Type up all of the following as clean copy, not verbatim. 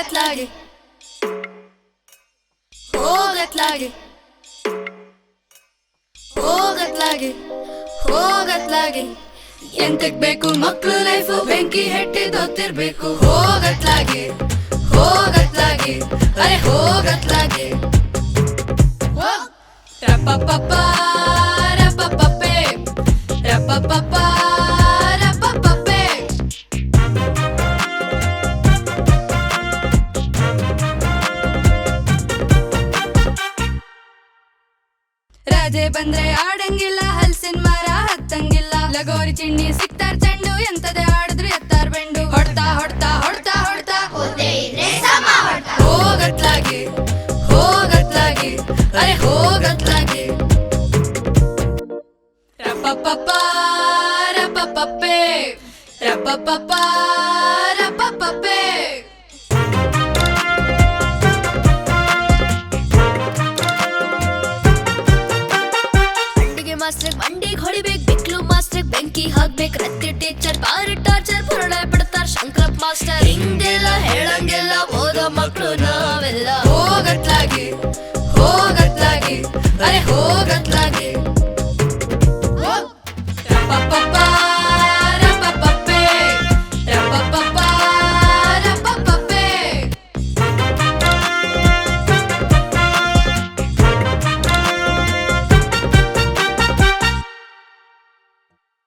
ಹೋಗತ್ಲಾಗೆ ಹೋಗತ್ಲಾಗೆ ಹೋಗತ್ಲಾಗೆ ಹೋಗತ್ಲಾಗೆ ಎಂತಕ್ ಬೇಕು ಮಕ್ಳು ಲೈಫು ಬೆಂಕಿ ಹೆಟ್ಟಿದೊತ್ತಿರ್ಬೇಕು ಹೋಗತ್ಲಾಗೆ ಹೋಗತ್ಲಾಗೆ ಅರೆ ಹೋಗತ್ಲಾಗೆ ರಪ್ಪಪ್ಪಪ್ಪ ರಪ್ಪಪ್ಪಪ್ಪೆ ರಪ್ಪಪ್ಪಪ್ಪ ರಪ್ಪಪ್ಪಪ್ಪೆ ರಾಜೆ ಬಂದ್ರೆ ಆಡಂಗಿಲ್ಲ ಹಲ್ಸಿನ ಮರ ಹತ್ತಂಗಿಲ್ಲ ಲಗೋರಿ ಚಿಣ್ಣಿ ಸಿಕ್ತಾರ್ ಚೆಂಡು ಎಂತದೆ ಆಡಿದ್ರು ಎತ್ತಾರ್ ಬೆಂಡು ಹೊಡ್ತಾ ಹೊಡ್ತಾ ಹೊಡ್ತಾ ಹೊಡ್ತಾ ಹೋಗತ್ಲಾಗೆ ಹೋಗತ್ಲಾಗೆ ಅರೆ ಹೋಗತ್ಲಾಗೆ ರಪ್ಪಪ್ಪಪ್ಪ ರಪ್ಪಪ್ಪಪ್ಪೆ ರಪ್ಪಪ್ಪಪ್ಪ ರಪ್ಪಪ್ಪಪ್ಪೆ ಮಾಸ್ಟರ್ ಮಂಡಿಗೆ ಹೊಡಿಬೇಕು ಬಿಕ್ಲು ಮಾಸ್ಟರ್ ಬೆಂಕಿ ಹಾಕ್ಬೇಕು ರತ್ತಿ ಟೀಚರ್ ಬಾರಿ ಟಾರ್ಚರ್ ಪುರಣ ಬಿಡ್ತಾರ ಶಂಕರಪ್ಪ ಮಾಸ್ಟರ್ ಹಿಂಗೆಲ್ಲ ಹೇಳಂಗೆಲ್ಲ ಓದೋ ಮಕ್ಕಳು ನಾವೆಲ್ಲ ಹೋಗತ್ಲಾಗೆ ಹೋಗತ್ಲಾಗೆ ಅರೆ ಹೋಗತ್ಲಾಗೆ ರಪ್ಪಪ್ಪಪ್ಪ ರಪ್ಪಪ್ಪಪ್ಪೆ ರಪ್ಪಪ್ಪಪ್ಪ ರಪ್ಪಪ್ಪಪ್ಪೆ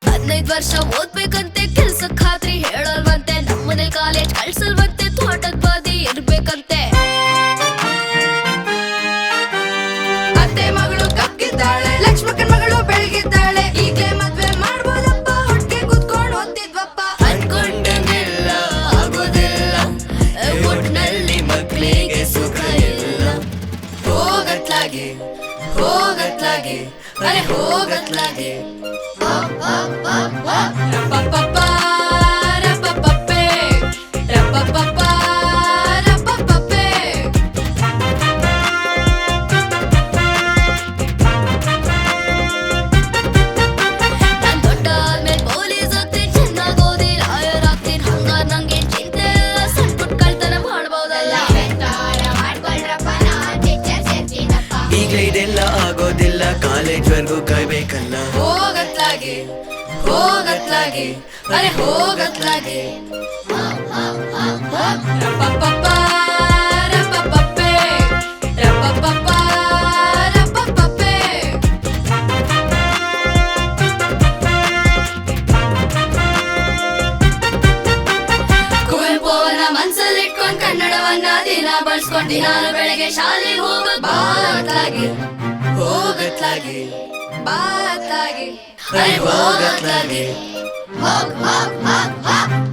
ಹದಿನೈದು ವರ್ಷ ಓದ್ಬೇಕಂತೆ ಕೆಲ್ಸಕ್ ಖಾತ್ರಿ ಹೇಳಲ್ವಂತೆ ನಮ್ಮನೆ ಕಾಲೇಜ್ ಕಳ್ಸಲ್ವಂತೆ ತೋಟದ ಬಾದಿ ಇರ್ಬೇಕಂತೆ ಅತ್ತೆ ಮಗಳು ಕಕ್ಕಿದ್ದಾಳೆ ಲಕ್ಷ್ಮಕ್ಕನ್ ಮಗಳು ಬೆಳಗಿದ್ದಾಳೆ ಈಗ್ಲೇ ಮದ್ವೆ ಮಾಡ್ಬೋದಪ್ಪ ಹೊಟ್ಟೆ ಕುತ್ಕೊಂಡು ಓದ್ತಿದ್ವಪ್ಪ ಅನ್ಕೊಂಡಂಗೆಲ್ಲ ಆಗೋದಿಲ್ಲ ಒಟ್ನಲ್ಲಿ ಮಕ್ಕಳಿಗೆ ಸುಖ ಇಲ್ಲ ಹೋಗತ್ಲಾಗೆ ಹೋಗತ್ಲಾಗೆ ಅರೆ ಹೋಗತ್ಲಾಗೆ ರಪ್ಪಪ್ಪಪ್ಪ ರಪ್ಪಪ್ಪಪ್ಪೆ ರಪ್ಪಪ್ಪಪ್ಪ ರಪ್ಪಪ್ಪಪ್ಪೆ ನಾನ್ ದೊಡ್ಡ ಆದ್ಮೇಲೆ ಪೊಲೀಸ್ ಆಗ್ತೀನಿ ಚೆನ್ನಾಗ್ ಓದಿ ಲಾಯರ್ ಆಗ್ತೀನಿ ಹಂಗ ನಂಗೆ ಚಿಂತೆ ಇಲ್ಲ ಸಣ್ಣ ಪುಟ್ಟ ಕಳ್ತನ ಮಾಡ್ಬೋದಲ್ಲ ಈಗ್ಲೇ ಇದೆಲ್ಲ ಆಗೋದಿಲ್ಲ ಕಾಲೇಜ್ ವರ್ಗೂ ಕಾಯ್ಬೇಕಲ್ಲ ಹೋಗತ್ಲಾಗೆ ಹೋಗತ್ಲಾಗೆ ಅರೆ ಹೋಗತ್ಲಾಗೆ ರಪ್ಪಪ್ಪಪ್ಪ ರಪ್ಪಪ್ಪಪ್ಪೆ ರಪ್ಪಪ್ಪಪ್ಪ ರಪ್ಪಪ್ಪಪ್ಪೆ ಕುವೆಂಪು ಅವರ ಮನ್ಸಲ್ಲಿಟ್ಕೊಂಡ್ ಕನ್ನಡವನ್ನ ದಿನ ಬಳಸ್ಕೊಂಡ್ ದಿನಾನು ಬೆಳಗ್ಗೆ ಶಾಲೆಗೆ ಹೋಗೋದ್ ಬಾತ್ಲಾಗೆ ಹೋಗತ್ಲಾಗೆ ಬಾತ್ಲಾಗೆ ಅರೆ ಹೋಗತ್ಲಾಗೆ ಹೋಗ್ ಹೋಗ್ ಹೋಗ್ ಹೋಗ್